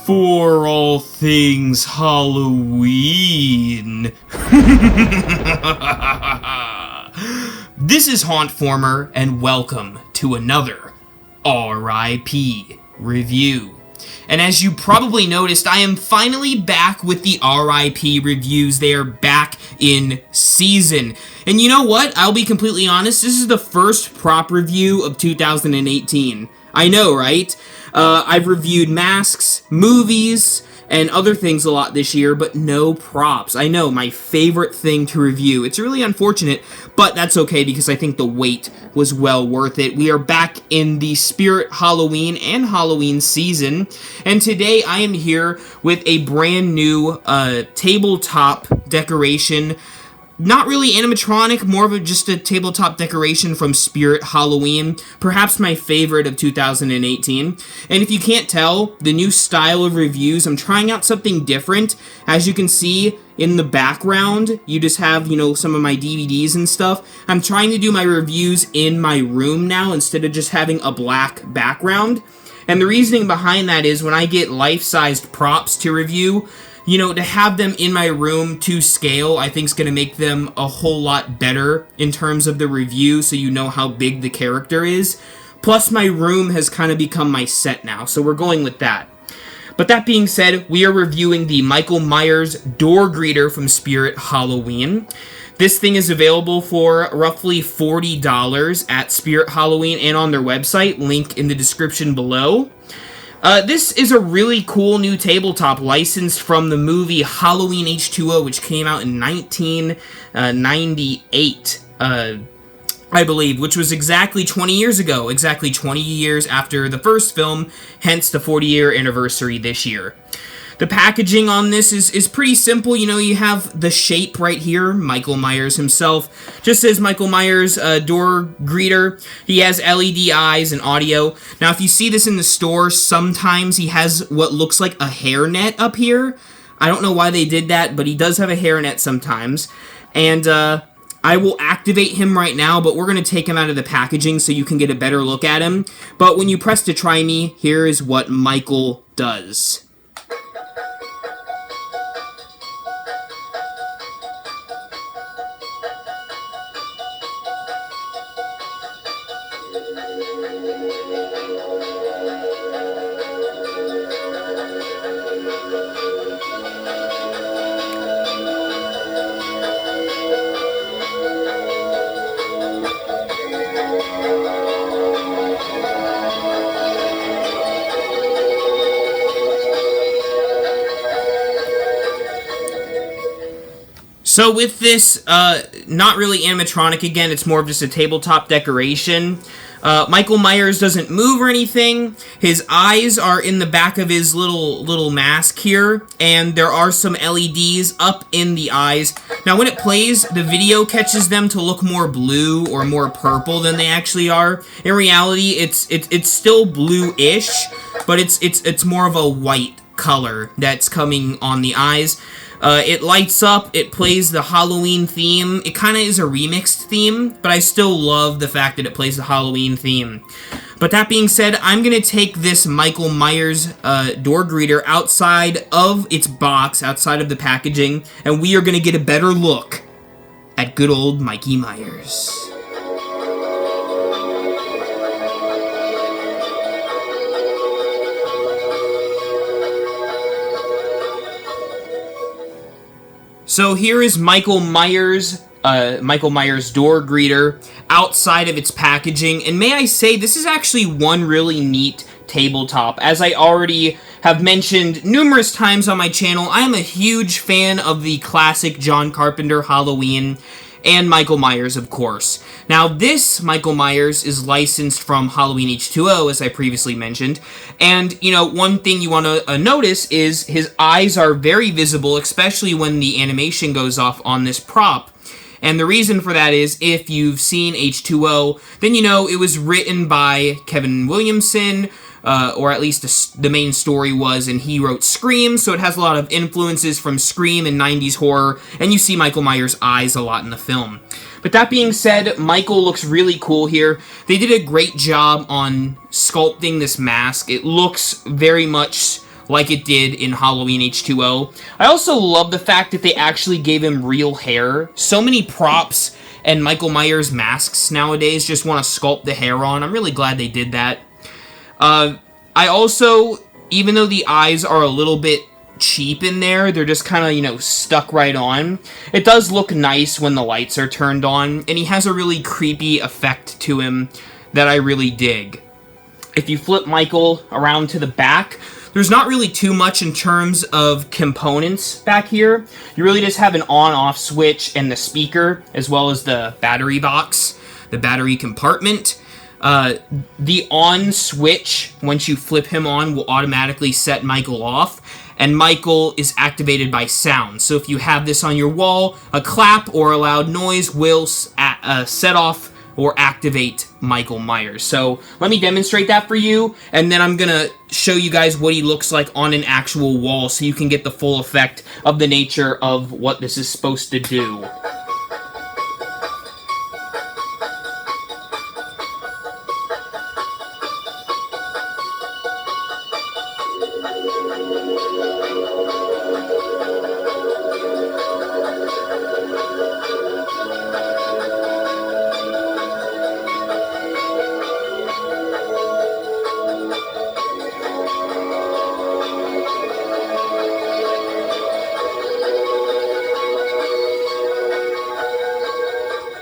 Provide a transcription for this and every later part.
For all things Halloween. This is Hauntformer, and welcome to another R.I.P. review. And as you probably noticed, I am finally back with the R.I.P. reviews. They are back in season. And you know what? I'll be completely honest, this is the first prop review of 2018. I know, right? I've reviewed masks, movies, and other things a lot this year, but no props. I know, my favorite thing to review. It's really unfortunate, but that's okay because I think the wait was well worth it. We are back in the Spirit Halloween and Halloween season, and today I am here with a brand new tabletop decoration. Not really animatronic, more of just a tabletop decoration from Spirit Halloween, perhaps my favorite of 2018. And if you can't tell, the new style of reviews, I'm trying out something different. As you can see in the background, you just have, some of my DVDs and stuff. I'm trying to do my reviews in my room now instead of just having a black background. And the reasoning behind that is when I get life-sized props to review, to have them in my room to scale, I think is going to make them a whole lot better in terms of the review, so you know how big the character is. Plus, my room has kind of become my set now, so we're going with that. But that being said, we are reviewing the Michael Myers door greeter from Spirit Halloween. This thing is available for roughly $40 at Spirit Halloween and on their website, link in the description below. This is a really cool new tabletop licensed from the movie Halloween H2O, which came out in 1998, I believe, which was exactly 20 years ago, exactly 20 years after the first film, hence the 40-year anniversary this year. The packaging on this is pretty simple. You have the shape right here, Michael Myers himself. Just says Michael Myers door greeter. He has LED eyes and audio. Now, if you see this in the store, sometimes he has what looks like a hairnet up here. I don't know why they did that, but he does have a hairnet sometimes. And I will activate him right now, but we're going to take him out of the packaging so you can get a better look at him. But when you press to try me, here is what Michael does. So with this, not really animatronic again, it's more of just a tabletop decoration. Michael Myers doesn't move or anything. His eyes are in the back of his little mask here, and there are some LEDs up in the eyes. Now when it plays, the video catches them to look more blue or more purple than they actually are. In reality, it's still blue-ish, but it's more of a white color that's coming on the eyes. It lights up, it plays the Halloween theme. It kind of is a remixed theme, but I still love the fact that it plays the Halloween theme. But that being said, I'm going to take this Michael Myers door greeter outside of its box, outside of the packaging, and we are going to get a better look at good old Mikey Myers. So here is Michael Myers' door greeter outside of its packaging. And may I say, this is actually one really neat tabletop. As I already have mentioned numerous times on my channel, I am a huge fan of the classic John Carpenter Halloween and Michael Myers, of course. Now, this Michael Myers is licensed from Halloween H2O, as I previously mentioned, and, one thing you want to notice is his eyes are very visible, especially when the animation goes off on this prop. And the reason for that is, if you've seen H2O, then it was written by Kevin Williamson, or at least the main story was, and he wrote Scream, so it has a lot of influences from Scream and 90s horror, and you see Michael Myers' eyes a lot in the film. But that being said, Michael looks really cool here. They did a great job on sculpting this mask. It looks very much like it did in Halloween H2O. I also love the fact that they actually gave him real hair. So many props and Michael Myers masks nowadays just want to sculpt the hair on. I'm really glad they did that. I also, even though the eyes are a little bit cheap in there, they're just kind of, you know, stuck right on. It does look nice when the lights are turned on, and he has a really creepy effect to him that I really dig. If you flip Michael around to the back, there's not really too much in terms of components back here. You really just have an on-off switch and the speaker, as well as the battery box, the battery compartment. The on switch, once you flip him on, will automatically set Michael off, and Michael is activated by sound. So if you have this on your wall, a clap or a loud noise will set off or activate Michael Myers. So let me demonstrate that for you, and then I'm gonna show you guys what he looks like on an actual wall so you can get the full effect of the nature of what this is supposed to do.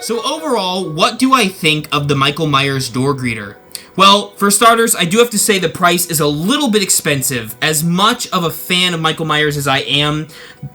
So overall, what do I think of the Michael Myers door greeter? Well, for starters, I do have to say the price is a little bit expensive. As much of a fan of Michael Myers as I am,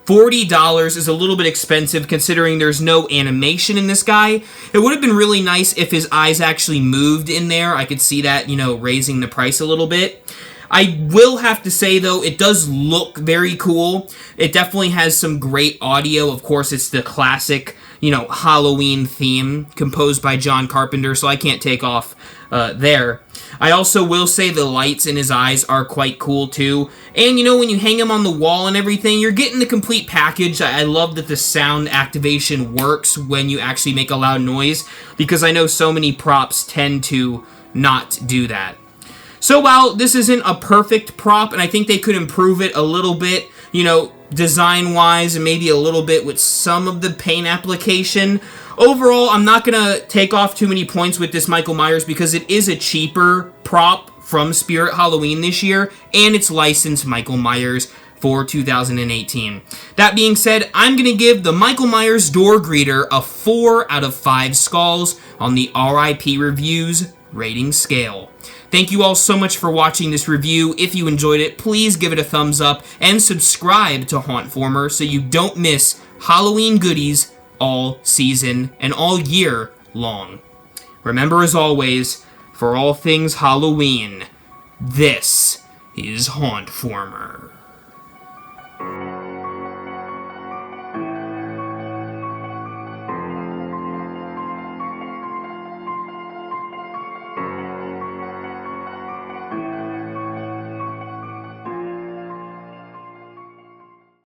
$40 is a little bit expensive considering there's no animation in this guy. It would have been really nice if his eyes actually moved in there. I could see that, you know, raising the price a little bit. I will have to say, though, it does look very cool. It definitely has some great audio. Of course, it's the classic, you know, Halloween theme composed by John Carpenter, so I can't take off there. I also will say the lights in his eyes are quite cool, too. And, you know, when you hang him on the wall and everything, you're getting the complete package. I love that the sound activation works when you actually make a loud noise, because I know so many props tend to not do that. So while this isn't a perfect prop, and I think they could improve it a little bit, you know, design-wise, and maybe a little bit with some of the paint application, overall, I'm not going to take off too many points with this Michael Myers because it is a cheaper prop from Spirit Halloween this year, and it's licensed Michael Myers for 2018. That being said, I'm going to give the Michael Myers door greeter a 4 out of 5 skulls on the R.I.P. Reviews rating scale. Thank you all so much for watching this review. If you enjoyed it, please give it a thumbs up and subscribe to Hauntformer so you don't miss Halloween goodies all season and all year long. Remember, as always, for all things Halloween, this is Hauntformer.